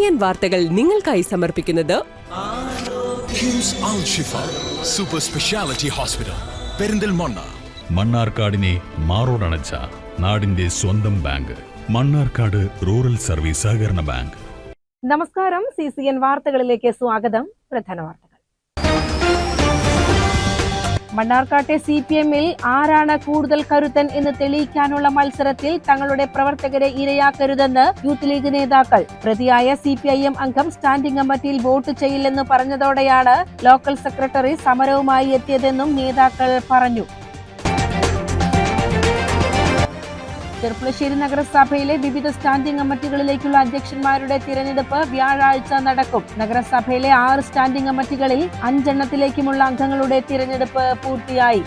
CCN വാർത്തകൾ നിങ്ങൾക്കായി സമർപ്പിക്കുന്നത് കിംസ് അൽ ഷിഫ സൂപ്പർ സ്പെഷ്യാലിറ്റി ഹോസ്പിറ്റൽ പെരിന്തൽമണ്ണ. മണ്ണാർക്കാടിനെ മാറോടണച്ച നാടിന്റെ സ്വന്തം ബാങ്ക് മണ്ണാർക്കാട് റൂറൽ സർവീസ് സഹകരണ ബാങ്ക്. നമസ്കാരം, CCN വാർത്തകളിലേക്ക് സ്വാഗതം. പ്രധാന വാർത്തകൾ. മണ്ണാർക്കാട്ടെ CPM-ൽ ആരാണ് കൂടുതൽ കരുത്തൻ എന്ന് തെളിയിക്കാനുള്ള മത്സരത്തിൽ തങ്ങളുടെ പ്രവർത്തകരെ ഇരയാക്കരുതെന്ന് യൂത്ത് ലീഗ് നേതാക്കൾ. പ്രതിയായ CPIM അംഗം സ്റ്റാൻഡിംഗ് കമ്മിറ്റിയിൽ വോട്ട് ചെയ്യില്ലെന്ന് പറഞ്ഞതോടെയാണ് ലോക്കൽ സെക്രട്ടറി സമരവുമായി എത്തിയതെന്നും നേതാക്കൾ പറഞ്ഞു. ചെർപ്പുളശ്ശേരി നഗരസഭയിലെ വിവിധ സ്റ്റാൻഡിംഗ് കമ്മിറ്റികളിലേക്കുള്ള അധ്യക്ഷന്മാരുടെ തിരഞ്ഞെടുപ്പ് വ്യാഴാഴ്ച നടക്കും. നഗരസഭയിലെ 6 സ്റ്റാൻഡിംഗ് കമ്മിറ്റികളിൽ 5 എണ്ണത്തിലേക്കുമുള്ള അംഗങ്ങളുടെ തിരഞ്ഞെടുപ്പ് പൂർത്തിയായി.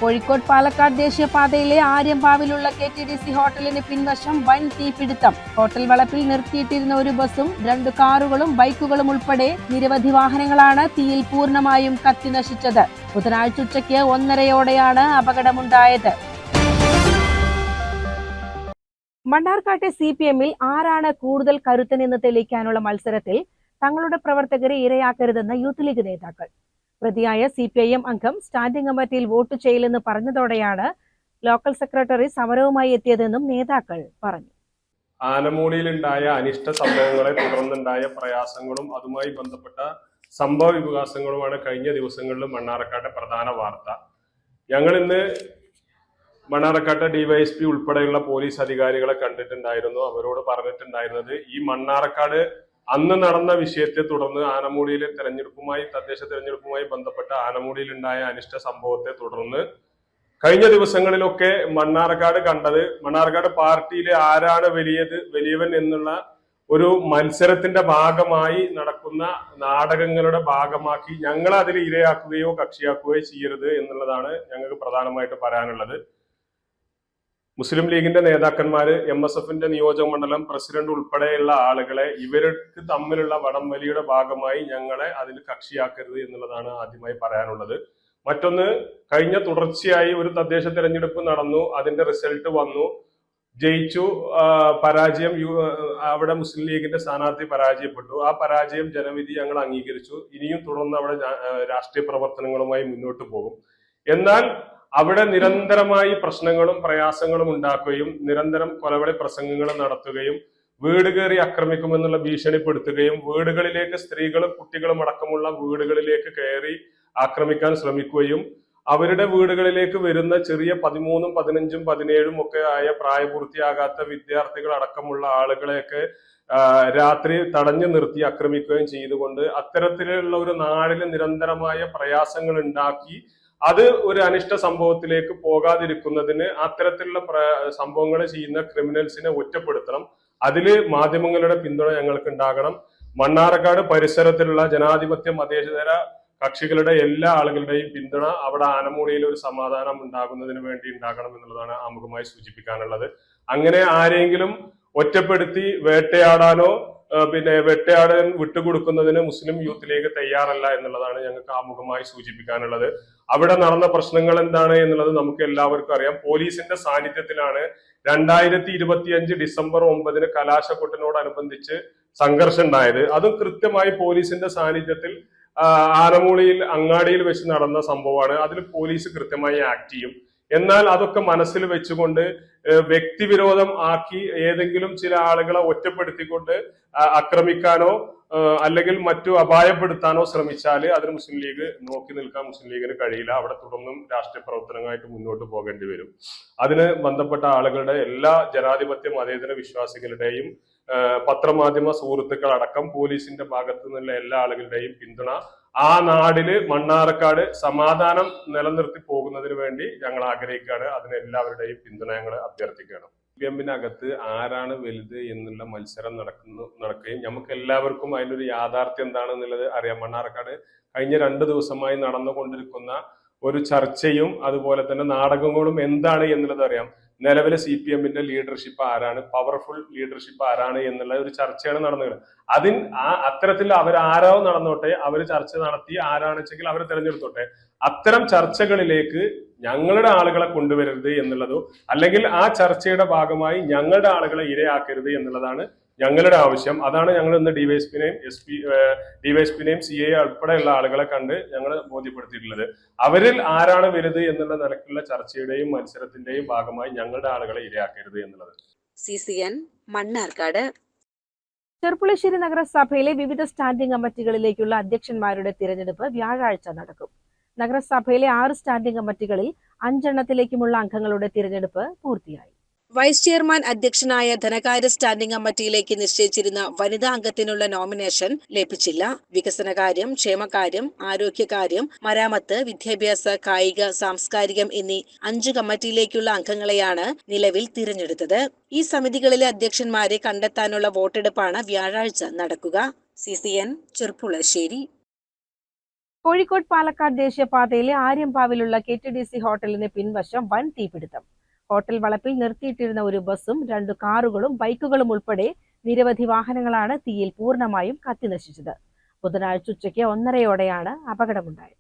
കോഴിക്കോട് പാലക്കാട് ദേശീയപാതയിലെ ആര്യമ്പാവിലുള്ള KTDC ഹോട്ടലിന് പിൻവശം വൻ തീപിടുത്തം. ഹോട്ടൽ വളപ്പിൽ നിർത്തിയിട്ടിരുന്ന ഒരു ബസും 2 കാറുകളും ബൈക്കുകളും ഉൾപ്പെടെ നിരവധി വാഹനങ്ങളാണ് തീയിൽ പൂർണ്ണമായും കത്തിനശിച്ചത്. ബുധനാഴ്ച ഉച്ചയ്ക്ക് 1:30-ഓടെയാണ് അപകടമുണ്ടായത്. മണ്ണാർക്കാട്ടെ CPM-ൽ ആരാണ് കൂടുതൽ കരുത്തൻ എന്ന് തെളിയിക്കാനുള്ള മത്സരത്തിൽ തങ്ങളുടെ പ്രവർത്തകരെ ഇരയാക്കരുതെന്ന് യൂത്ത് ലീഗ് നേതാക്കൾ. പ്രതിയായ CPIM അംഗം സ്റ്റാൻഡിംഗ് കമ്മിറ്റിയിൽ വോട്ട് ചെയ്യില്ലെന്ന് പറഞ്ഞതോടെയാണ് ലോക്കൽ സെക്രട്ടറി സമരവുമായി എത്തിയതെന്നും നേതാക്കൾ പറഞ്ഞു. ആനമൂടിയിലുണ്ടായ അനിഷ്ട സംഭവങ്ങളെ തുടർന്നുണ്ടായ പ്രയാസങ്ങളും അതുമായി ബന്ധപ്പെട്ട സംഭവ വികാസങ്ങളുമാണ് കഴിഞ്ഞ ദിവസങ്ങളിൽ മണ്ണാർക്കാട്ടെ പ്രധാന വാർത്ത. ഞങ്ങൾ ഇന്ന് മണ്ണാർക്കാട്ടെ DYSP ഉൾപ്പെടെയുള്ള പോലീസ് അധികാരികളെ കണ്ടിട്ടുണ്ടായിരുന്നു. അവരോട് പറഞ്ഞിട്ടുണ്ടായിരുന്നത് ഈ മണ്ണാർക്കാട് അന്ന് നടന്ന വിഷയത്തെ തുടർന്ന് ആനമൂടിയിലെ തദ്ദേശ തെരഞ്ഞെടുപ്പുമായി ബന്ധപ്പെട്ട ആനമൂടിയിലുണ്ടായ അനിഷ്ട സംഭവത്തെ തുടർന്ന് കഴിഞ്ഞ ദിവസങ്ങളിലൊക്കെ മണ്ണാർക്കാട് പാർട്ടിയിലെ ആരാണ് വലിയവൻ എന്നുള്ള ഒരു മത്സരത്തിന്റെ ഭാഗമായി നടക്കുന്ന നാടകങ്ങളുടെ ഭാഗമാക്കി ഞങ്ങൾ അതിൽ ഇരയാക്കുകയോ കക്ഷിയാക്കുകയോ ചെയ്യരുത് എന്നുള്ളതാണ് ഞങ്ങൾക്ക് പ്രധാനമായിട്ട് പറയാനുള്ളത്. മുസ്ലിം ലീഗിന്റെ നേതാക്കന്മാര്, MSF-ന്റെ നിയോജക മണ്ഡലം പ്രസിഡന്റ് ഉൾപ്പെടെയുള്ള ആളുകളെ ഇവർക്ക് തമ്മിലുള്ള വടംവലിയുടെ ഭാഗമായി ഞങ്ങളെ അതിൽ കക്ഷിയാക്കരുത് എന്നുള്ളതാണ് ആദ്യമായി പറയാനുള്ളത്. മറ്റൊന്ന്, കഴിഞ്ഞ തുടർച്ചയായി ഒരു തദ്ദേശ തെരഞ്ഞെടുപ്പ് നടന്നു, അതിന്റെ റിസൾട്ട് വന്നു, ജയിച്ചു, പരാജയം അവിടെ മുസ്ലിം ലീഗിന്റെ സ്ഥാനാർത്ഥി പരാജയപ്പെട്ടു. ആ പരാജയം ജനവിധി ഞങ്ങൾ അംഗീകരിച്ചു. ഇനിയും തുടർന്ന് അവിടെ രാഷ്ട്രീയ പ്രവർത്തനങ്ങളുമായി മുന്നോട്ട് പോകും. എന്നാൽ അവിടെ നിരന്തരമായി പ്രശ്നങ്ങളും പ്രയാസങ്ങളും ഉണ്ടാക്കുകയും നിരന്തരം കൊലവിളി പ്രസംഗങ്ങൾ നടത്തുകയും വീട് കയറി ആക്രമിക്കുമെന്നുള്ള ഭീഷണിപ്പെടുത്തുകയും വീടുകളിലേക്ക് സ്ത്രീകളും കുട്ടികളും അടക്കമുള്ള വീടുകളിലേക്ക് കയറി ആക്രമിക്കാൻ ശ്രമിക്കുകയും അവരുടെ വീടുകളിലേക്ക് വരുന്ന ചെറിയ 13, 15, 17 ഒക്കെ ആയ പ്രായപൂർത്തിയാകാത്ത വിദ്യാർത്ഥികൾ അടക്കമുള്ള ആളുകളെയൊക്കെ രാത്രി തടഞ്ഞു നിർത്തി ആക്രമിക്കുകയും ചെയ്തുകൊണ്ട് അത്തരത്തിലുള്ള ഒരു നാടിന് നിരന്തരമായ പ്രയാസങ്ങൾ ഉണ്ടാക്കി അത് ഒരു അനിഷ്ട സംഭവത്തിലേക്ക് പോകാതിരിക്കുന്നതിന് അത്തരത്തിലുള്ള സംഭവങ്ങൾ ചെയ്യുന്ന ക്രിമിനൽസിനെ ഒറ്റപ്പെടുത്തണം. അതില് മാധ്യമങ്ങളുടെ പിന്തുണ ഞങ്ങൾക്ക് ഉണ്ടാകണം. മണ്ണാർക്കാട് പരിസരത്തിലുള്ള ജനാധിപത്യ മതേതര കക്ഷികളുടെ എല്ലാ ആളുകളുടെയും പിന്തുണ അവിടെ ആനമൂടിയിൽ ഒരു സമാധാനം ഉണ്ടാകുന്നതിന് വേണ്ടി ഉണ്ടാകണം എന്നുള്ളതാണ് ആമുഖമായി സൂചിപ്പിക്കാനുള്ളത്. അങ്ങനെ ആരെങ്കിലും ഒറ്റപ്പെടുത്തി വേട്ടയാടാനോ വേട്ടയാടാൻ വിട്ടുകൊടുക്കുന്നതിന് മുസ്ലിം യൂത്ത് ലീഗ് തയ്യാറല്ല എന്നുള്ളതാണ് ഞങ്ങൾക്ക് ആമുഖമായി സൂചിപ്പിക്കാനുള്ളത്. അവിടെ നടന്ന പ്രശ്നങ്ങൾ എന്താണ് എന്നുള്ളത് നമുക്ക് എല്ലാവർക്കും അറിയാം. പോലീസിന്റെ സാന്നിധ്യത്തിലാണ് 2025 ഡിസംബർ 9 കലാശക്കൊട്ടിനോടനുബന്ധിച്ച് സംഘർഷം ഉണ്ടായത്. അതും കൃത്യമായി പോലീസിന്റെ സാന്നിധ്യത്തിൽ ആനമൂളിയിൽ അങ്ങാടിയിൽ വെച്ച് നടന്ന സംഭവമാണ്. അതിൽ പോലീസ് കൃത്യമായി ആക്ട് ചെയ്യും. എന്നാൽ അതൊക്കെ മനസ്സിൽ വെച്ചുകൊണ്ട് വ്യക്തിവിരോധം ആക്കി ഏതെങ്കിലും ചില ആളുകളെ ഒറ്റപ്പെടുത്തിക്കൊണ്ട് ആക്രമിക്കാനോ അല്ലെങ്കിൽ മറ്റു അപായപ്പെടുത്താനോ ശ്രമിച്ചാൽ അതിന് മുസ്ലിം ലീഗ് നോക്കി നിൽക്കാൻ മുസ്ലിം ലീഗിന് കഴിയില്ല. അവിടെ തുടർന്നും രാഷ്ട്രീയ പ്രവർത്തനങ്ങളായിട്ട് മുന്നോട്ട് പോകേണ്ടി വരും. അതിന് ബന്ധപ്പെട്ട ആളുകളുടെ എല്ലാ ജനാധിപത്യ മതേതര വിശ്വാസികളുടെയും പത്രമാധ്യമ സുഹൃത്തുക്കൾ അടക്കം പോലീസിന്റെ ഭാഗത്തു നിന്നുള്ള എല്ലാ ആളുകളുടെയും പിന്തുണ ആ നാടില് മണ്ണാർക്കാട് സമാധാനം നിലനിർത്തി പോകുന്നതിന് വേണ്ടി ഞങ്ങൾ ആഗ്രഹിക്കുകയാണ്. അതിന് എല്ലാവരുടെയും പിന്തുണ ഞങ്ങൾ അഭ്യർത്ഥിക്കുകയാണ്. CPM-നകത്ത് ആരാണ് വലുത് എന്നുള്ള മത്സരം നടക്കുകയും നമുക്ക് എല്ലാവർക്കും അതിനൊരു യാഥാർത്ഥ്യം എന്താണെന്നുള്ളത് അറിയാം. മണ്ണാർക്കാട് കഴിഞ്ഞ 2 ദിവസമായി നടന്നുകൊണ്ടിരിക്കുന്ന ഒരു ചർച്ചയും അതുപോലെ തന്നെ നാടകങ്ങളും എന്താണ് എന്നുള്ളത് അറിയാം. നിലവിലെ CPM-ന്റെ ലീഡർഷിപ്പ് ആരാണ്, പവർഫുൾ ലീഡർഷിപ്പ് ആരാണ് എന്നുള്ള ഒരു ചർച്ചയാണ് നടന്നത്. അത്തരത്തിൽ അവരാരോ നടന്നോട്ടെ, അവർ ചർച്ച നടത്തി ആരാണെന്ന് വെച്ചെങ്കിൽ അവർ തിരഞ്ഞെടുത്തോട്ടെ. അത്തരം ചർച്ചകളിലേക്ക് ഞങ്ങളുടെ ആളുകളെ കൊണ്ടുവരരുത് എന്നുള്ളതോ അല്ലെങ്കിൽ ആ ചർച്ചയുടെ ഭാഗമായി ഞങ്ങളുടെ ആളുകളെ ഇരയാക്കരുത് എന്നുള്ളതാണ് ഞങ്ങളുടെ ആവശ്യം. അതാണ് ഞങ്ങൾ ഇന്ന് ഡിവൈഎസ്പിനെയും CA ഉൾപ്പെടെയുള്ള ആളുകളെ കണ്ട് ഞങ്ങൾ ബോധ്യപ്പെടുത്തിയിട്ടുള്ളത്. അവരിൽ ആരാണ് വലുത് എന്നുള്ള നിലക്കുള്ള ചർച്ചയുടെയും മത്സരത്തിന്റെയും ഭാഗമായി ഞങ്ങളുടെ ആളുകളെ ഇരയാക്കരുത് എന്നുള്ളത്. CCN മണ്ണാർക്കാട്. ചെർപ്പുളശ്ശേരി നഗരസഭയിലെ വിവിധ സ്റ്റാൻഡിംഗ് കമ്മിറ്റികളിലേക്കുള്ള അധ്യക്ഷന്മാരുടെ തിരഞ്ഞെടുപ്പ് വ്യാഴാഴ്ച നടക്കും. നഗരസഭയിലെ 6 സ്റ്റാൻഡിംഗ് കമ്മിറ്റികളിൽ 5 എണ്ണത്തിലേക്കുമുള്ള അംഗങ്ങളുടെ തിരഞ്ഞെടുപ്പ് പൂർത്തിയായി. വൈസ് ചെയർമാൻ അധ്യക്ഷനായ ധനകാര്യ സ്റ്റാൻഡിംഗ് കമ്മിറ്റിയിലേക്ക് നിശ്ചയിച്ചിരുന്ന വനിതാ അംഗത്തിനുള്ള നോമിനേഷൻ ലഭിച്ചില്ല. വികസനകാര്യം, ക്ഷേമകാര്യം, ആരോഗ്യകാര്യം, മരാമത്ത്, വിദ്യാഭ്യാസ, കായിക, സാംസ്കാരികം എന്നീ 5 കമ്മിറ്റിയിലേക്കുള്ള അംഗങ്ങളെയാണ് നിലവിൽ തിരഞ്ഞെടുത്തത്. ഈ സമിതികളിലെ അധ്യക്ഷന്മാരെ കണ്ടെത്താനുള്ള വോട്ടെടുപ്പാണ് വ്യാഴാഴ്ച നടക്കുക. CCN ചെർപ്പുളശ്ശേരി. കോഴിക്കോട് പാലക്കാട് ദേശീയപാതയിലെ ആര്യമ്പാവിലുള്ള KTDC ഹോട്ടലിന് പിൻവശം വൻ തീപിടുത്തം. ഹോട്ടൽ വളപ്പിൽ നിർത്തിയിട്ടിരുന്ന ഒരു ബസ്സും 2 കാറുകളും ബൈക്കുകളും ഉൾപ്പെടെ നിരവധി വാഹനങ്ങളാണ് തീയിൽ പൂർണ്ണമായും കത്തിനശിച്ചത്. ബുധനാഴ്ച ഉച്ചയ്ക്ക് 1:30 അപകടമുണ്ടായത്.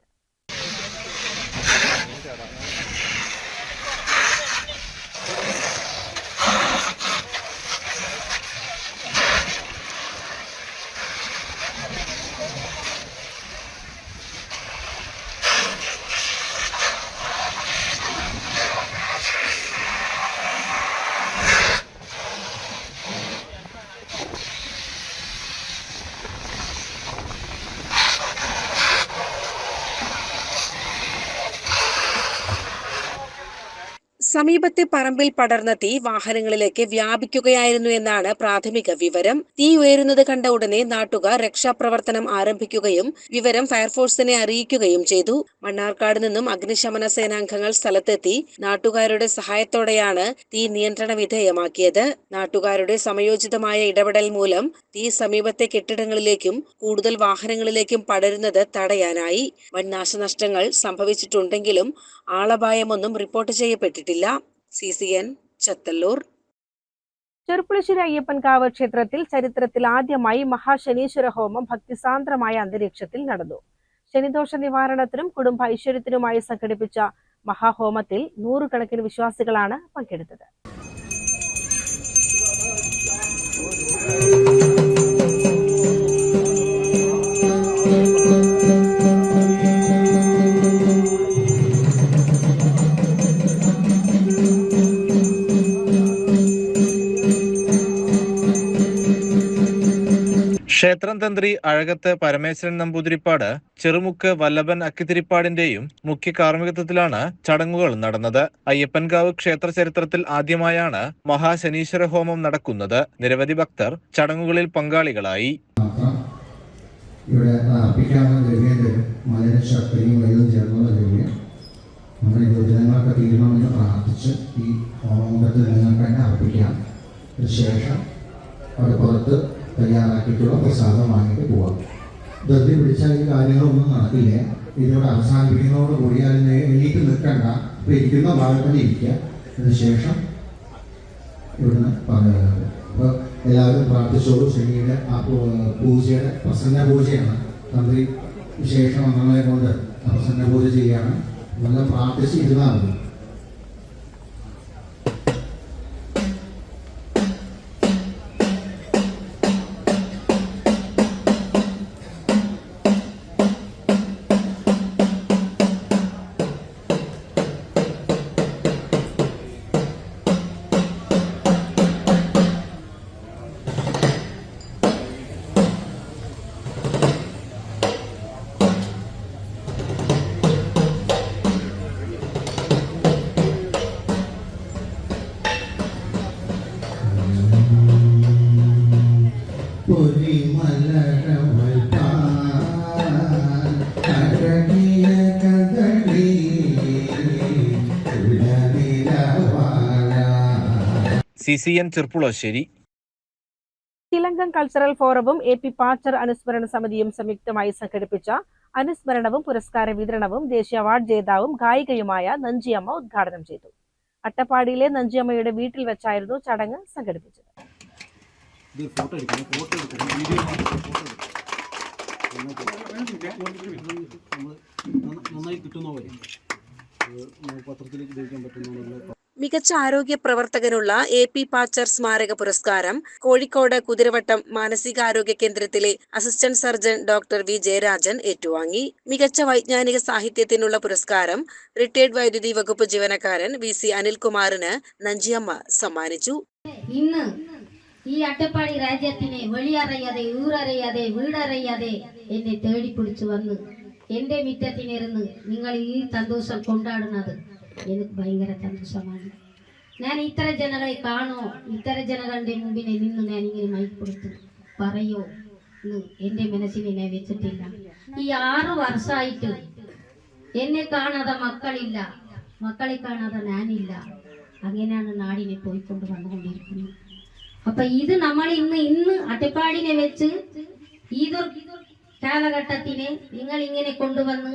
സമീപത്തെ പറമ്പിൽ പടർന്ന തീ വാഹനങ്ങളിലേക്ക് വ്യാപിക്കുകയായിരുന്നു എന്നാണ് പ്രാഥമിക വിവരം. തീ ഉയരുന്നത് കണ്ട ഉടനെ നാട്ടുകാർ രക്ഷാപ്രവർത്തനം ആരംഭിക്കുകയും വിവരം ഫയർഫോഴ്സിനെ അറിയിക്കുകയും ചെയ്തു. മണ്ണാർക്കാട് നിന്നും അഗ്നിശമന സേനാംഗങ്ങൾ സ്ഥലത്തെത്തി നാട്ടുകാരുടെ സഹായത്തോടെയാണ് തീ നിയന്ത്രണ വിധേയമാക്കിയത്. നാട്ടുകാരുടെ സമയോചിതമായ ഇടപെടൽ മൂലം തീ സമീപത്തെ കെട്ടിടങ്ങളിലേക്കും കൂടുതൽ വാഹനങ്ങളിലേക്കും പടരുന്നത് തടയാനായി. വൻ നാശനഷ്ടങ്ങൾ സംഭവിച്ചിട്ടുണ്ടെങ്കിലും ആളപായമൊന്നും റിപ്പോർട്ട് ചെയ്യപ്പെട്ടിട്ടില്ല. CCN ചത്തല്ലൂർ. ചെർപ്പുളശ്ശേരി അയ്യപ്പൻകാവ് ക്ഷേത്രത്തിൽ ചരിത്രത്തിൽ ആദ്യമായി മഹാശനീശ്വര ഹോമം ഭക്തിസാന്ദ്രമായ അന്തരീക്ഷത്തിൽ നടന്നു. ശനിദോഷ നിവാരണത്തിനും കുടുംബ ഐശ്വര്യത്തിനുമായി സംഘടിപ്പിച്ച മഹാഹോമത്തിൽ 100 കണക്കിന് വിശ്വാസികളാണ് പങ്കെടുത്തത്. ക്ഷേത്രം തന്ത്രി അഴകത്ത് പരമേശ്വരൻ നമ്പൂതിരിപ്പാട്, ചെറുമുക്ക് വല്ലഭൻ അക്കിത്തിരിപ്പാടിന്റെയും മുഖ്യ കാർമ്മികത്വത്തിലാണ് ചടങ്ങുകൾ നടന്നത്. അയ്യപ്പൻകാവ് ക്ഷേത്ര ചരിത്രത്തിൽ ആദ്യമായാണ് മഹാശനീശ്വര ഹോമം നടക്കുന്നത്. നിരവധി ഭക്തർ ചടങ്ങുകളിൽ പങ്കാളികളായി. ഇവിടെ അർപ്പിക്കാവുന്ന ദ്രവ്യം മലരും ശക്തിയും വൈദ്യുതി ചേർന്നുള്ള ദ്രവ്യം നമ്മുടെ യുവജനങ്ങളൊക്കെ തീരണമെന്ന് പ്രാർത്ഥിച്ച് ഈ ഹോമത്തിൽ നിങ്ങൾക്ക് തന്നെ അർപ്പിക്കാം. ശേഷം അത് പുറത്ത് തയ്യാറാക്കിയിട്ടുള്ള പ്രസാദം വാങ്ങിയിട്ട് പോവാം. ധൃതി പിടിച്ചാൽ ഈ കാര്യങ്ങളൊന്നും നടക്കില്ല. ഇതിവിടെ അവസാനിപ്പിക്കുന്നതോടുകൂടി അതിന് എണീറ്റ് നിൽക്കണ്ട, അപ്പോൾ ഇരിക്കുന്ന ഭാഗത്ത് ഇരിക്കുക. അതിനുശേഷം ഇവിടുന്ന് പറയുന്നത്. അപ്പോൾ എല്ലാവരും പ്രാർത്ഥിച്ചോളൂ. ശനിയുടെ ആ പൂജയുടെ പ്രസന്ന പൂജയാണ്. തന്ത്രി വിശേഷ മന്ത്രങ്ങളെ കൊണ്ട് പ്രസന്ന പൂജ ചെയ്യുകയാണ്. നല്ല പ്രാർത്ഥിച്ച് ഇരുന്നാൽ മതി. CCN ചെർപ്പുളശ്ശേരി. ചിലങ്കം കൾച്ചറൽ ഫോറവും AP പാച്ചർ അനുസ്മരണ സമിതിയും സംയുക്തമായി സംഘടിപ്പിച്ച അനുസ്മരണവും പുരസ്കാര വിതരണവും ദേശീയ അവാർഡ് ജേതാവും ഗായികയുമായ നഞ്ചിയമ്മ ഉദ്ഘാടനം ചെയ്തു. അട്ടപ്പാടിയിലെ നഞ്ചിയമ്മയുടെ വീട്ടിൽ വെച്ചായിരുന്നു ചടങ്ങ് സംഘടിപ്പിച്ചത്. മികച്ച ആരോഗ്യ പ്രവർത്തകനുള്ള AP പാച്ചർ സ്മാരക പുരസ്കാരം കോഴിക്കോട് കുതിരവട്ടം മാനസികാരോഗ്യ കേന്ദ്രത്തിലെ assistant surgeon doctor V. Jayarajan ഏറ്റുവാങ്ങി. മികച്ച വൈജ്ഞാനിക സാഹിത്യത്തിനുള്ള പുരസ്കാരം റിട്ടയർഡ് വൈദ്യുതി വകുപ്പ് ജീവനക്കാരൻ VC അനിൽകുമാറിന് നഞ്ചിയമ്മ സമ്മാനിച്ചു. ഇന്ന് ഈ അട്ടപ്പാടി രാജ്യത്തിനെ വെളിയറിയാതെ ഊരറിയാതെ വീടറിയാതെ എന്നെ തേടിപ്പിടിച്ചു വന്ന് എന്റെ മുറ്റത്തിനിരുന്ന് നിങ്ങൾ ഈ സന്തോഷം കൊണ്ടാടുന്നത് എനിക്ക് ഭയങ്കര സന്തോഷമാണ്. ഞാൻ ഇത്ര ജനങ്ങളെ കാണോ, ഇത്ര ജനങ്ങളുടെ മുമ്പിനെ നിന്ന് ഞാൻ ഇങ്ങനെ മൈക്ക് കൊടുത്ത് പറയോ എന്ന് എൻ്റെ മനസ്സിനെ ഞാൻ വെച്ചിട്ടില്ല. ഈ 6 വർഷമായിട്ട് എന്നെ കാണാതെ മക്കളില്ല, മക്കളെ കാണാതെ ഞാനില്ല. അങ്ങനെയാണ് നാടിനെ പോയിക്കൊണ്ട് വന്നുകൊണ്ടിരിക്കുന്നത്. അപ്പൊ ഇത് നമ്മൾ ഇന്ന് അട്ടപ്പാടിനെ വെച്ച് ഇതൊരു കാലഘട്ടത്തിനെ നിങ്ങൾ ഇങ്ങനെ കൊണ്ടുവന്ന്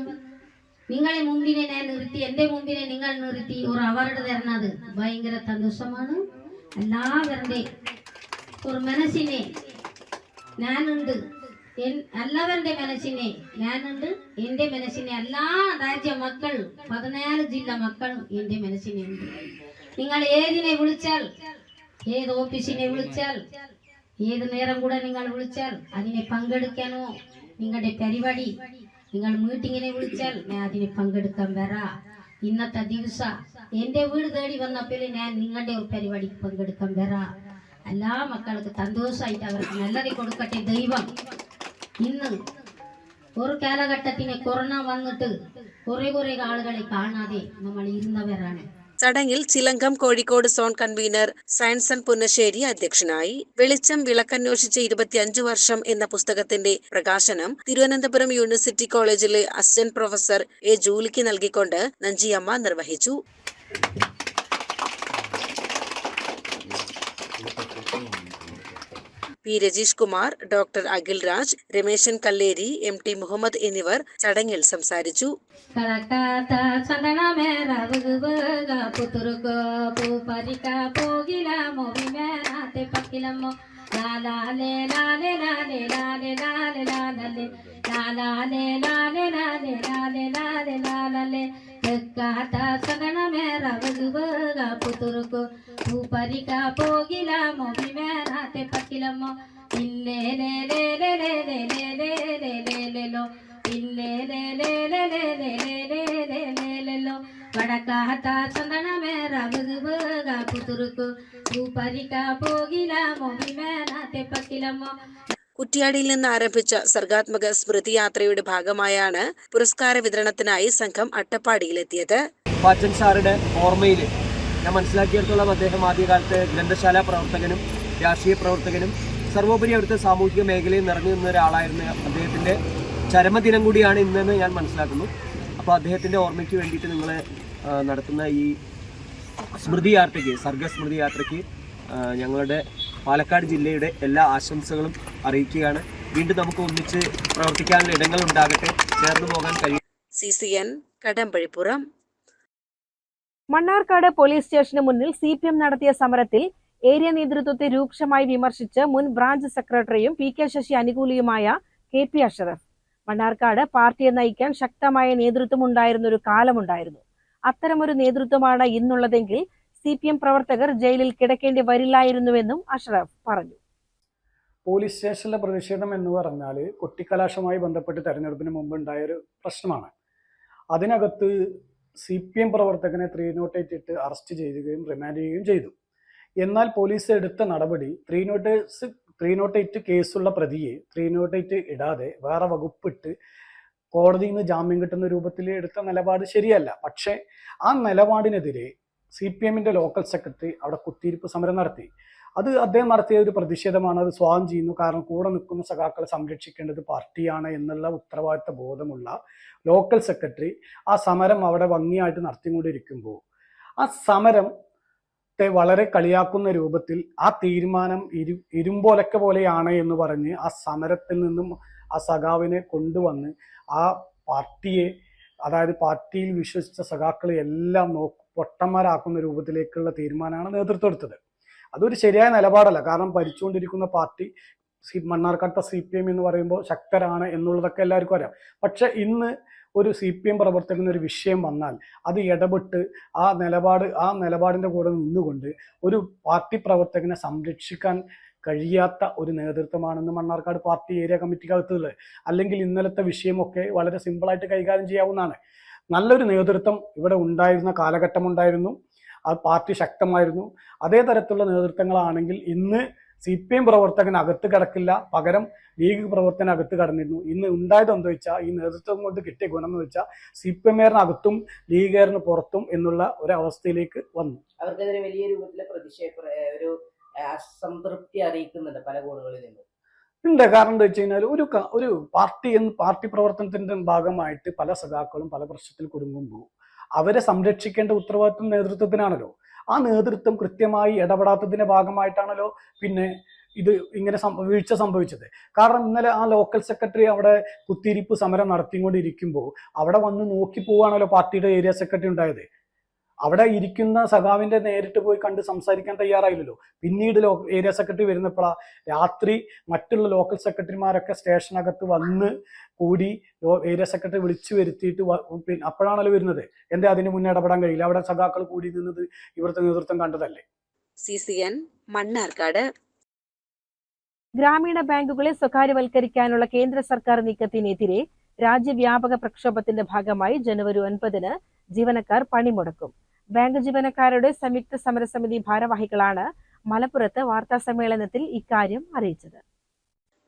നിങ്ങളെ മുമ്പിനെ ഞാൻ നിർത്തി, എൻ്റെ മുമ്പിനെ നിങ്ങൾ നിർത്തി ഒരു അവാർഡ് തരുന്നത് ഭയങ്കര സന്തോഷമാണ്. എല്ലാവരുടെ ഒരു മനസ്സിനെ ഞാനുണ്ട്, എല്ലാവരുടെ മനസ്സിനെ ഞാനുണ്ട്, എൻ്റെ മനസ്സിനെ എല്ലാ രാജ്യ മക്കൾ 14 ജില്ല മക്കൾ എൻ്റെ മനസ്സിനെ ഉണ്ട്. നിങ്ങൾ ഏതിനെ വിളിച്ചാൽ, ഏത് ഓഫീസിനെ വിളിച്ചാൽ, ഏത് നേരം കൂടെ നിങ്ങൾ വിളിച്ചാൽ അതിനെ പങ്കെടുക്കാനോ, നിങ്ങളുടെ പരിപാടി നിങ്ങൾ മീറ്റിങ്ങിനെ വിളിച്ചാൽ ഞാൻ അതിന് പങ്കെടുക്കാൻ വരാ. ഇന്നത്തെ ദിവസം എൻ്റെ വീട് തേടി വന്നപ്പോൾ ഞാൻ നിങ്ങളുടെ ഒരു പരിപാടിക്ക് പങ്കെടുക്കാൻ വരാ. എല്ലാ മക്കൾക്ക് സന്തോഷമായിട്ട് അവർക്ക് നല്ലത് കൊടുക്കട്ടെ ദൈവം. ഇന്ന് ഒരു കാലഘട്ടത്തിന് കൊറോണ വന്നിട്ട് കുറെ ആളുകളെ കാണാതെ നമ്മൾ ഇരുന്നവരാണ്. ചടങ്ങിൽ ചിലങ്കം കോഴിക്കോട് സോൺ കൺവീനർ സയൻസൺ പുന്നശ്ശേരി അധ്യക്ഷനായി. വെളിച്ചം വിളക്കന്വേഷിച്ച് 25 വർഷം എന്ന പുസ്തകത്തിന്റെ പ്രകാശനം തിരുവനന്തപുരം യൂണിവേഴ്സിറ്റി കോളേജിലെ അസിസ്റ്റന്റ് പ്രൊഫസർ A. ജൂലിക്ക് നൽകിക്കൊണ്ട് നഞ്ചിയമ്മ നിർവഹിച്ചു. P. Rajeesh Kumar, doctor Akhil Raj, Rameshan Kalleri, MT Muhammad എന്നിവർ ചടങ്ങിൽ സംസാരിച്ചു. കുറ്റ്യാടിയിൽ നിന്ന് ആരംഭിച്ച സർഗാത്മക സ്മൃതി യാത്രയുടെ ഭാഗമായാണ് പുരസ്കാര വിതരണത്തിനായി സംഘം അട്ടപ്പാടിയിലെത്തിയത്. പാച്ചൻ സാറുടെ ഓർമ്മയിൽ ഞാൻ മനസ്സിലാക്കിയിടത്തോളം അദ്ദേഹം ആദ്യകാലത്ത് ഗ്രന്ഥശാല പ്രവർത്തകനും രാഷ്ട്രീയ പ്രവർത്തകനും സർവോപരി അവിടുത്തെ സാമൂഹിക മേഖലയിൽ നിറഞ്ഞു നിന്ന ഒരാളായിരുന്നു. അദ്ദേഹത്തിൻ്റെ ചരമദിനം കൂടിയാണ് ഇന്നെന്ന് ഞാൻ മനസ്സിലാക്കുന്നു. അപ്പോൾ അദ്ദേഹത്തിൻ്റെ ഓർമ്മയ്ക്ക് വേണ്ടിയിട്ട് നിങ്ങൾ നടത്തുന്ന ഈ സ്മൃതി യാത്രയ്ക്ക്, സർഗസ്മൃതി യാത്രയ്ക്ക് ഞങ്ങളുടെ പാലക്കാട് ജില്ലയുടെ എല്ലാ ആശംസകളും അറിയിക്കുകയാണ്. വീണ്ടും നമുക്ക് ഒന്നിച്ച് പ്രവർത്തിക്കാനുള്ള ഇടങ്ങൾ ഉണ്ടാകട്ടെ, ചേർന്ന് പോകാൻ കഴിയും. CCN കടമ്പഴിപ്പുറം. മണ്ണാർക്കാട് പോലീസ് സ്റ്റേഷന് മുന്നിൽ CPM നടത്തിയ സമരത്തിൽ ഏരിയ നേതൃത്വത്തെ രൂക്ഷമായി വിമർശിച്ച് മുൻ ബ്രാഞ്ച് സെക്രട്ടറിയും PK ശശി അനുകൂലിയുമായ KP അഷറഫ്. മണ്ണാർക്കാട് പാർട്ടിയെ നയിക്കാൻ ശക്തമായ നേതൃത്വം ഉണ്ടായിരുന്ന ഒരു കാലമുണ്ടായിരുന്നു. അത്തരമൊരു നേതൃത്വമാണ് ഇന്നുള്ളതെങ്കിൽ CPM പ്രവർത്തകർ ജയിലിൽ കിടക്കേണ്ടി വരില്ലായിരുന്നുവെന്നും അഷറഫ് പറഞ്ഞു. പോലീസ് സ്റ്റേഷനിലെ പ്രതിഷേധം എന്ന് പറഞ്ഞാൽ കൊട്ടിക്കലാശവുമായി ബന്ധപ്പെട്ട് തെരഞ്ഞെടുപ്പിന് മുമ്പ് ഉണ്ടായൊരു പ്രശ്നമാണ്. അതിനകത്ത് CPM പ്രവർത്തകനെ 308 ഇട്ട് അറസ്റ്റ് ചെയ്യുകയും റിമാൻഡ് ചെയ്യുകയും ചെയ്തു. എന്നാൽ പോലീസ് എടുത്ത നടപടി 308 കേസുള്ള പ്രതിയെ 308 ഇടാതെ വേറെ വകുപ്പിട്ട് കോടതിയിൽ നിന്ന് ജാമ്യം കിട്ടുന്ന രൂപത്തിൽ എടുത്ത നിലപാട് ശരിയല്ല. പക്ഷേ ആ നിലപാടിനെതിരെ CPMന്റെ ലോക്കൽ സെക്രട്ടറി അവിടെ കുത്തിയിരിപ്പ് സമരം നടത്തി. അത് അദ്ദേഹം നടത്തിയ ഒരു പ്രതിഷേധമാണ്. അത് സ്വാഗതം ചെയ്യുന്നു. കാരണം കൂടെ നിൽക്കുന്ന സഖാക്കളെ സംരക്ഷിക്കേണ്ടത് പാർട്ടിയാണ് എന്നുള്ള ഉത്തരവാദിത്ത ബോധമുള്ള ലോക്കൽ സെക്രട്ടറി ആ സമരം അവിടെ ഭംഗിയായിട്ട് നടത്തിക്കൊണ്ടിരിക്കുമ്പോൾ ആ സമരത്തെ വളരെ കളിയാക്കുന്ന രൂപത്തിൽ ആ തീരുമാനം ഇരുമ്പോലക്ക പോലെയാണ് എന്ന് പറഞ്ഞ് ആ സമരത്തിൽ നിന്നും ആ സഖാവിനെ കൊണ്ടുവന്ന് ആ പാർട്ടിയെ, അതായത് പാർട്ടിയിൽ വിശ്വസിച്ച സഖാക്കളെ എല്ലാം പൊട്ടന്മാരാക്കുന്ന രൂപത്തിലേക്കുള്ള തീരുമാനമാണ് നേതൃത്വം എടുത്തത്. അതൊരു ശരിയായ നിലപാടല്ല. കാരണം ഭരിച്ചുകൊണ്ടിരിക്കുന്ന പാർട്ടി മണ്ണാർക്കാട്ടെ CPM എന്ന് പറയുമ്പോൾ ശക്തരാണ് എന്നുള്ളതൊക്കെ എല്ലാവർക്കും അറിയാം. പക്ഷെ ഇന്ന് ഒരു CPM പ്രവർത്തകന് ഒരു വിഷയം വന്നാൽ അത് ഇടപെട്ട് ആ നിലപാടിൻ്റെ കൂടെ നിന്നുകൊണ്ട് ഒരു പാർട്ടി പ്രവർത്തകനെ സംരക്ഷിക്കാൻ കഴിയാത്ത ഒരു നേതൃത്വമാണെന്ന് മണ്ണാർക്കാട് പാർട്ടി ഏരിയ കമ്മിറ്റിക്കകത്തുള്ളത്. അല്ലെങ്കിൽ ഇന്നലത്തെ വിഷയമൊക്കെ വളരെ സിമ്പിളായിട്ട് കൈകാര്യം ചെയ്യാവുന്നതാണ്. നല്ലൊരു നേതൃത്വം ഇവിടെ ഉണ്ടായിരുന്ന കാലഘട്ടം ഉണ്ടായിരുന്നു. ആ പാർട്ടി ശക്തമായിരുന്നു. അതേ തരത്തിലുള്ള നേതൃത്വങ്ങളാണെങ്കിൽ ഇന്ന് CPM പ്രവർത്തകൻ അകത്ത് കിടക്കില്ല, പകരം ലീഗ് പ്രവർത്തകൻ അകത്ത് കടന്നിരുന്നു. ഇന്ന് ഉണ്ടായത് എന്താ വെച്ചാൽ ഈ നേതൃത്വം കൊണ്ട് കിട്ടിയ ഗുണം എന്ന് വെച്ചാൽ CPM-കാരനകത്തും ലീഗുകാരന് പുറത്തും എന്നുള്ള ഒരു അവസ്ഥയിലേക്ക് വന്നു. അവർക്കെതിരെ വലിയ രൂപത്തിലെ ഒരു അസംതൃപ്തി അറിയിക്കുന്നുണ്ട് പല കോണുകളിൽ നിന്നും. ഉണ്ട്. കാരണം എന്താ വെച്ച് കഴിഞ്ഞാൽ ഒരു പാർട്ടി പ്രവർത്തനത്തിന്റെ ഭാഗമായിട്ട് പല സഖാക്കളും പല പ്രശ്നത്തിൽ കുടുങ്ങുമ്പോൾ അവരെ സംരക്ഷിക്കേണ്ട ഉത്തരവാദിത്വം നേതൃത്വത്തിനാണല്ലോ. ആ നേതൃത്വം കൃത്യമായി ഇടപെടാത്തതിന്റെ ഭാഗമായിട്ടാണല്ലോ പിന്നെ ഇത് ഇങ്ങനെ വീഴ്ച സംഭവിച്ചത്. കാരണം ഇന്നലെ ആ ലോക്കൽ സെക്രട്ടറി അവിടെ കുത്തിയിരിപ്പ് സമരം നടത്തിക്കൊണ്ടിരിക്കുമ്പോൾ അവിടെ വന്ന് നോക്കി പോവാണല്ലോ പാർട്ടിയുടെ ഏരിയ സെക്രട്ടറി ഉണ്ടായത്. അവിടെ ഇരിക്കുന്ന സഖാവിന്റെ നേരിട്ട് പോയി കണ്ട് സംസാരിക്കാൻ തയ്യാറായില്ലല്ലോ. പിന്നീട് ഏരിയ സെക്രട്ടറി വരുന്നപ്പോഴാ രാത്രി മറ്റുള്ള ലോക്കൽ സെക്രട്ടറിമാരൊക്കെ സ്റ്റേഷനകത്ത് വന്ന് കൂടി ഏരിയ സെക്രട്ടറി വിളിച്ചു വരുത്തിയിട്ട് അപ്പോഴാണല്ലോ വരുന്നത്. എന്താ അതിന് മുന്നേ ഇടപെടാൻ കഴിയില്ല? അവിടെ സഖാക്കൾ കൂടി നിന്നത് ഇവിടുത്തെ നേതൃത്വം കണ്ടതല്ലേ. CCN മണ്ണാർക്കാട്. ഗ്രാമീണ ബാങ്കുകളെ സ്വകാര്യവൽക്കരിക്കാനുള്ള കേന്ദ്ര സർക്കാർ നീക്കത്തിനെതിരെ രാജ്യവ്യാപക പ്രക്ഷോഭത്തിന്റെ ഭാഗമായി ജനുവരി 9 ജീവനക്കാർ പണിമുടക്കും. ബാങ്ക് ജീവനക്കാരുടെ സംയുക്ത സമരസമിതി ഭാരവാഹികളാണ് മലപ്പുറത്ത് വാർത്താസമ്മേളനത്തിൽ ഇക്കാര്യം അറിയിച്ചത്.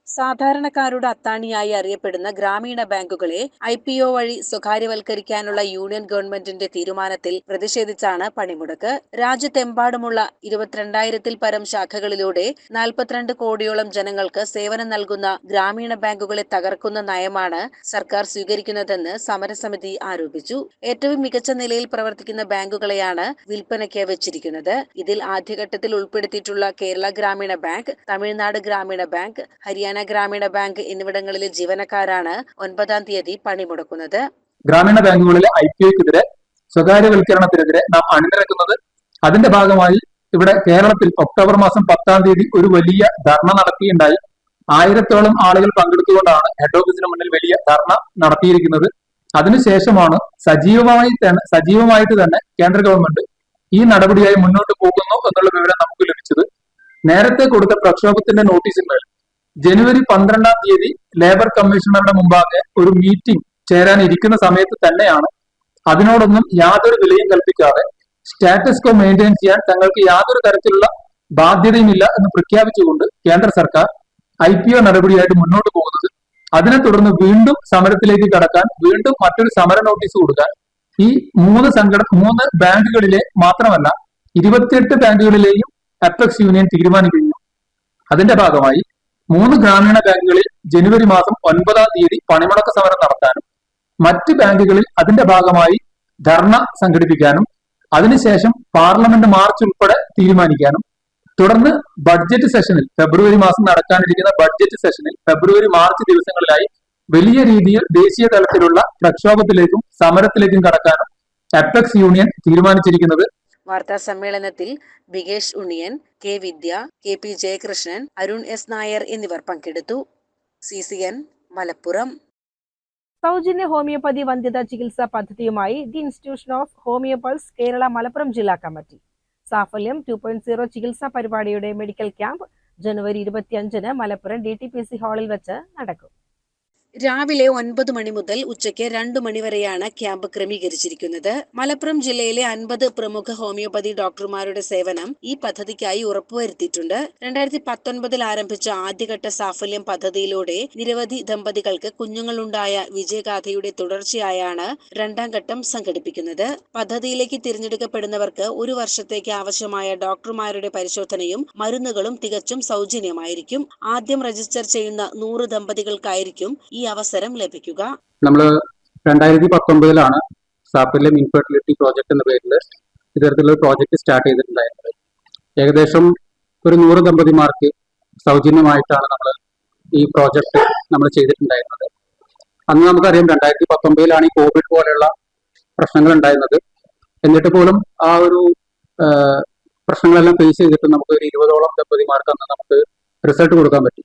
സാധാരണക്കാരുടെ അത്താണിയായി അറിയപ്പെടുന്ന ഗ്രാമീണ ബാങ്കുകളെ IPO വഴി സ്വകാര്യവൽക്കരിക്കാനുള്ള യൂണിയൻ ഗവൺമെന്റിന്റെ തീരുമാനത്തിൽ പ്രതിഷേധിച്ചാണ് പണിമുടക്ക്. രാജ്യത്തെമ്പാടുമുള്ള 22,000-ൽ പരം ശാഖകളിലൂടെ 42 കോടിയോളം ജനങ്ങൾക്ക് സേവനം നൽകുന്ന ഗ്രാമീണ ബാങ്കുകളെ തകർക്കുന്ന നയമാണ് സർക്കാർ സ്വീകരിക്കുന്നതെന്ന് സമരസമിതി ആരോപിച്ചു. ഏറ്റവും മികച്ച നിലയിൽ പ്രവർത്തിക്കുന്ന ബാങ്കുകളെയാണ് വിൽപ്പനയ്ക്ക് വെച്ചിരിക്കുന്നത്. ഇതിൽ ആദ്യഘട്ടത്തിൽ ഉൾപ്പെടുത്തിയിട്ടുള്ള കേരള ഗ്രാമീണ ബാങ്ക്, തമിഴ്നാട് ഗ്രാമീണ ബാങ്ക്, ഹരിയാന ഗ്രാമീണ ബാങ്ക് എന്നിവിടങ്ങളിലെ ജീവനക്കാരാണ് 9-ാം തീയതി പണിമുടക്കുന്നത്. ഗ്രാമീണ ബാങ്കുകളിലെ IPOക്കെതിരെ സ്വകാര്യവൽക്കരണത്തിനെതിരെ നാം അണിനിരക്കുന്നത്. അതിന്റെ ഭാഗമായി ഇവിടെ കേരളത്തിൽ ഒക്ടോബർ മാസം 10-ാം തീയതി ഒരു വലിയ ധർണ നടത്തിയുണ്ടായി. 1000-ഓളം ആളുകൾ പങ്കെടുത്തുകൊണ്ടാണ് ഹെഡ് ഓഫീസിന് മുന്നിൽ വലിയ ധർണ നടത്തിയിരിക്കുന്നത്. അതിനുശേഷമാണ് സജീവമായിട്ട് തന്നെ കേന്ദ്ര ഗവൺമെന്റ് ഈ നടപടിയായി മുന്നോട്ട് പോകുന്നു എന്നുള്ള വിവരം നമുക്ക് ലഭിച്ചത്. നേരത്തെ കൊടുത്ത പ്രക്ഷോഭത്തിന്റെ നോട്ടീസിന്മേൽ ജനുവരി 12-ാം തീയതി ലേബർ കമ്മീഷണറുടെ മുമ്പാകെ ഒരു മീറ്റിംഗ് ചേരാനിരിക്കുന്ന സമയത്ത് തന്നെയാണ് അതിനോടൊന്നും യാതൊരു വിലയും കൽപ്പിക്കാതെ സ്റ്റാറ്റസ് കോ മെയിൻറ്റെയിൻ ചെയ്യാൻ തങ്ങൾക്ക് യാതൊരു തരത്തിലുള്ള ബാധ്യതയുമില്ല എന്ന് പ്രഖ്യാപിച്ചുകൊണ്ട് കേന്ദ്ര സർക്കാർ IPO നടപടിയായിട്ട് മുന്നോട്ട് പോകുന്നത്. അതിനെ തുടർന്ന് വീണ്ടും സമരത്തിലേക്ക് കടക്കാൻ, വീണ്ടും മറ്റൊരു സമര നോട്ടീസ് കൊടുക്കാൻ ഈ 3 ബാങ്കുകളിലെ മാത്രമല്ല 28 ബാങ്കുകളിലെയും അപ്പെക്സ് യൂണിയൻ തീരുമാനിക്കുന്നു. അതിന്റെ ഭാഗമായി 3 ഗ്രാമീണ ബാങ്കുകളിൽ ജനുവരി മാസം 9-ാം തീയതി പണിമുടക്ക് സമരം നടത്താനും മറ്റ് ബാങ്കുകളിൽ അതിന്റെ ഭാഗമായി ധർണ സംഘടിപ്പിക്കാനും അതിനുശേഷം പാർലമെന്റ് മാർച്ച് ഉൾപ്പെടെ തീരുമാനിക്കാനും തുടർന്ന് ബഡ്ജറ്റ് സെഷനിൽ ഫെബ്രുവരി മാസം നടക്കാനിരിക്കുന്ന ബഡ്ജറ്റ് സെഷനിൽ ഫെബ്രുവരി മാർച്ച് ദിവസങ്ങളിലായി വലിയ രീതിയിൽ ദേശീയ തലത്തിലുള്ള പ്രക്ഷോഭത്തിലേക്കും സമരത്തിലേക്കും കടക്കാനും അപ്പെക്സ് യൂണിയൻ തീരുമാനിച്ചിരിക്കുന്നത്. വാർത്താ സമ്മേളനത്തിൽ Bikesh Unniyan, K Vidya, KP Jayakrishnan, Arun S Nair എന്നിവർ പങ്കെടുത്തു. CCN മലപ്പുറം. സൗജന്യ ഹോമിയോപ്പതി വന്ധ്യതാ ചികിത്സാ പദ്ധതിയുമായി the institution of homeopaths Kerala Malappuram ജില്ലാ കമ്മിറ്റി. സാഫല്യം 2.0 ചികിത്സാ പരിപാടിയുടെ മെഡിക്കൽ ക്യാമ്പ് ജനുവരി 25-ന് മലപ്പുറം DTPC ഹാളിൽ വെച്ച് നടക്കും. രാവിലെ 9 മണി മുതൽ ഉച്ചയ്ക്ക് 2 മണി വരെയാണ് ക്യാമ്പ് ക്രമീകരിച്ചിരിക്കുന്നത്. മലപ്പുറം ജില്ലയിലെ 50 പ്രമുഖ ഹോമിയോപ്പതി ഡോക്ടർമാരുടെ സേവനം ഈ പദ്ധതിക്കായി ഉറപ്പുവരുത്തിയിട്ടുണ്ട്. 2019-ൽ ആരംഭിച്ച ആദ്യഘട്ട സാഫല്യം പദ്ധതിയിലൂടെ നിരവധി ദമ്പതികൾക്ക് കുഞ്ഞുങ്ങളുണ്ടായ വിജയഗാഥയുടെ തുടർച്ചയായാണ് 2ാം ഘട്ടം സംഘടിപ്പിക്കുന്നത്. പദ്ധതിയിലേക്ക് തിരഞ്ഞെടുക്കപ്പെടുന്നവർക്ക് 1 വർഷത്തേക്ക് ആവശ്യമായ ഡോക്ടർമാരുടെ പരിശോധനയും മരുന്നുകളും തികച്ചും സൗജന്യമായിരിക്കും. ആദ്യം രജിസ്റ്റർ ചെയ്യുന്ന 100 ദമ്പതികൾക്കായിരിക്കും ഈ അവസരം ലഭിക്കുക. നമ്മൾ 2019-ലാണ് സാഫല്യം ഇൻഫെർട്ടിലിറ്റി പ്രോജക്ട് എന്ന പേരിൽ ഇത്തരത്തിലുള്ള പ്രോജക്ട് സ്റ്റാർട്ട് ചെയ്തിട്ടുണ്ടായിരുന്നത്. ഏകദേശം ഒരു 100 ദമ്പതിമാർക്ക് സൗജന്യമായിട്ടാണ് നമ്മൾ ഈ പ്രോജക്ട് നമ്മൾ ചെയ്തിട്ടുണ്ടായിരുന്നത്. അന്ന് നമുക്കറിയാം 2019-ലാണ് ഈ കോവിഡ് പോലെയുള്ള പ്രശ്നങ്ങൾ ഉണ്ടായിരുന്നത്. എന്നിട്ട് പോലും ആ ഒരു പ്രശ്നങ്ങളെല്ലാം ഫേസ് ചെയ്തിട്ട് നമുക്ക് ഒരു 20ഓളം ദമ്പതിമാർക്ക് അന്ന് നമുക്ക് റിസൾട്ട് കൊടുക്കാൻ പറ്റി.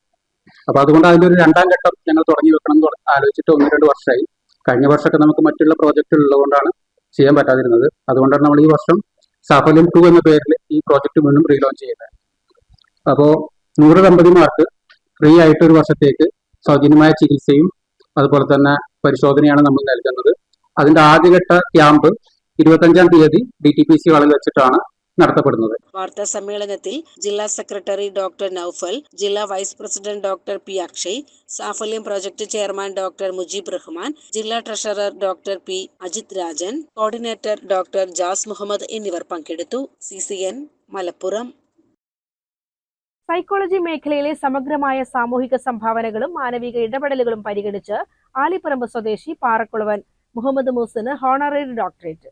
അപ്പൊ അതുകൊണ്ട് അതിന്റെ ഒരു 2ാം ഘട്ടം ഞങ്ങൾ തുടങ്ങി വെക്കണം എന്ന് ആലോചിച്ചിട്ട് 1-2 വർഷമായി. കഴിഞ്ഞ വർഷമൊക്കെ നമുക്ക് മറ്റുള്ള പ്രോജക്റ്റുകൾ ഉള്ളതുകൊണ്ടാണ് ചെയ്യാൻ പറ്റാതിരുന്നത്. അതുകൊണ്ടാണ് നമ്മൾ ഈ വർഷം സാഫല്യം 2 എന്ന പേരിൽ ഈ പ്രോജക്റ്റ് വീണ്ടും റീലോഞ്ച് ചെയ്യുന്നത്. അപ്പോൾ 100 ദമ്പതിമാർക്ക് ഫ്രീ ആയിട്ട് ഒരു വർഷത്തേക്ക് സൗജന്യമായ ചികിത്സയും അതുപോലെ തന്നെ പരിശോധനയാണ് നമ്മൾ നൽകുന്നത്. അതിന്റെ ആദ്യഘട്ട ക്യാമ്പ് 25-ാം തീയതി DTPC ഹാളിൽ വെച്ചിട്ടാണ് നടത്തപ്പെടുന്നത്. വാർത്താ സമ്മേളനത്തിൽ ജില്ലാ സെക്രട്ടറി ഡോക്ടർ നൌഫൽ, ജില്ലാ vice president doctor P Akshay, Saphalyam project chairman doctor Mujeeb Rahman, ജില്ലാ treasurer doctor P Ajith Rajan, coordinator doctor Jas Muhammad എന്നിവർ പങ്കെടുത്തു. CCN മലപ്പുറം. സൈക്കോളജി മേഖലയിലെ സമഗ്രമായ സാമൂഹിക സംഭാവനകളും മാനവിക ഇടപെടലുകളും പരിഗണിച്ച് ആലിപ്പറമ്പ് സ്വദേശി പാറക്കുളവൻ മുഹമ്മദ് മുഹസിന് honorary doctorate.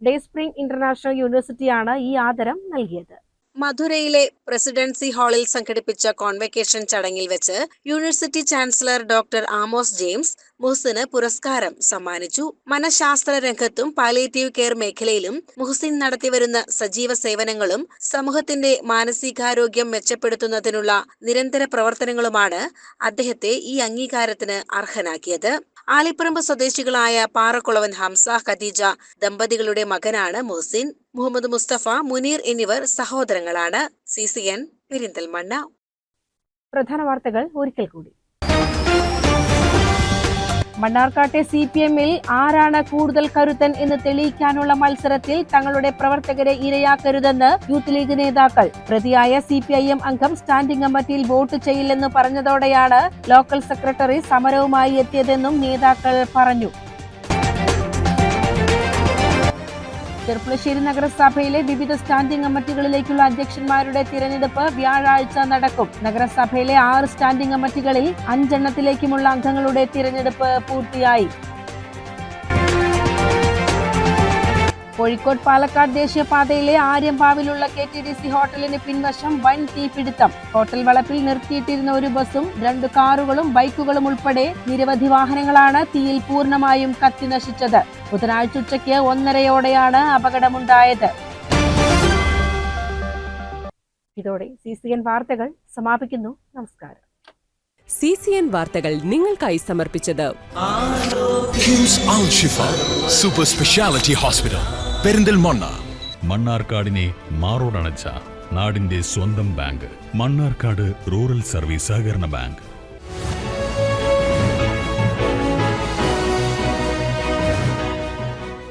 Day Spring International യൂണിവേഴ്സിറ്റിയാണ് ഈ ആദരം നൽകിയത്. മധുരയിലെ പ്രസിഡൻസി ഹാളിൽ സംഘടിപ്പിച്ച കോൺവെക്കേഷൻ ചടങ്ങിൽ വെച്ച് university chancellor doctor Amos James മുഹസിന് പുരസ്കാരം സമ്മാനിച്ചു. മനഃശാസ്ത്ര രംഗത്തും പാലിയേറ്റീവ് കെയർ മേഖലയിലും മുഹസിൻ നടത്തിവരുന്ന സജീവ സേവനങ്ങളും സമൂഹത്തിന്റെ മാനസികാരോഗ്യം മെച്ചപ്പെടുത്തുന്നതിനുള്ള നിരന്തര പ്രവർത്തനങ്ങളുമാണ് അദ്ദേഹത്തെ ഈ അംഗീകാരത്തിന് അർഹനാക്കിയത്. ആലിപ്പറമ്പ് സ്വദേശികളായ പാറക്കുളവൻ ഹംസ ഖദീജ ദമ്പതികളുടെ മകനാണ് മുഹസിൻ. മുഹമ്മദ് മുസ്തഫ, മുനീർ എന്നിവർ സഹോദരങ്ങളാണ്. CCN പെരിന്തൽമണ്ണ. പ്രധാന വാർത്തകൾ ഒരിക്കൽ കൂടി. മണ്ണാർക്കാട്ടെ CPM-ൽ ആരാണ് കൂടുതൽ കരുത്തൻ എന്ന് തെളിയിക്കാനുള്ള മത്സരത്തിൽ തങ്ങളുടെ പ്രവർത്തകരെ ഇരയാക്കരുതെന്ന് യൂത്ത് ലീഗ് നേതാക്കൾ. പ്രതിയായ CPIM അംഗം സ്റ്റാൻഡിംഗ് കമ്മിറ്റിയിൽ വോട്ട് ചെയ്യില്ലെന്ന് പറഞ്ഞതോടെയാണ് ലോക്കൽ സെക്രട്ടറി സമരവുമായി എത്തിയതെന്നും നേതാക്കൾ പറഞ്ഞു. ചെർപ്പുളശ്ശേരി നഗരസഭയിലെ വിവിധ സ്റ്റാൻഡിംഗ് കമ്മിറ്റികളിലേക്കുള്ള അധ്യക്ഷന്മാരുടെ തിരഞ്ഞെടുപ്പ് വ്യാഴാഴ്ച നടക്കും. നഗരസഭയിലെ 6 സ്റ്റാൻഡിംഗ് കമ്മിറ്റികളിൽ 5 എണ്ണത്തിലേക്കുമുള്ള അംഗങ്ങളുടെ തിരഞ്ഞെടുപ്പ് പൂർത്തിയായി. കോഴിക്കോട് പാലക്കാട് ദേശീയപാതയിലെ ആര്യമ്പാവിലുള്ള KTDC ഹോട്ടലിന് പിൻവശം വൻ തീപിടുത്തം. ഹോട്ടൽ വളപ്പിൽ നിർത്തിയിട്ടിരുന്ന ഒരു ബസും 2 കാറുകളും ബൈക്കുകളും ഉൾപ്പെടെ നിരവധി വാഹനങ്ങളാണ് തീയിൽ പൂർണ്ണമായും കത്തിനശിച്ചത്. ബുധനാഴ്ച ഉച്ചയ്ക്ക് 1:30-ഓടെയാണ് അപകടമുണ്ടായത്. ഇതോടെ CCN വാർത്തകൾ സമാപിക്കുന്നു. നമസ്കാരം. CCN വാർത്തകൾ നിങ്ങൾക്കായി സമർപ്പിച്ചത് കിംസ് അൽ ഷിഫ സൂപ്പർ സ്പെഷ്യാലിറ്റി ഹോസ്പിറ്റൽ പെരിന്തൽമണ്ണ. മണ്ണാർക്കാടിനെ മാറോടണച്ച നാടിന്റെ സ്വന്തം ബാങ്ക് മണ്ണാർക്കാട് റൂറൽ സർവീസ് സഹകരണ ബാങ്ക്.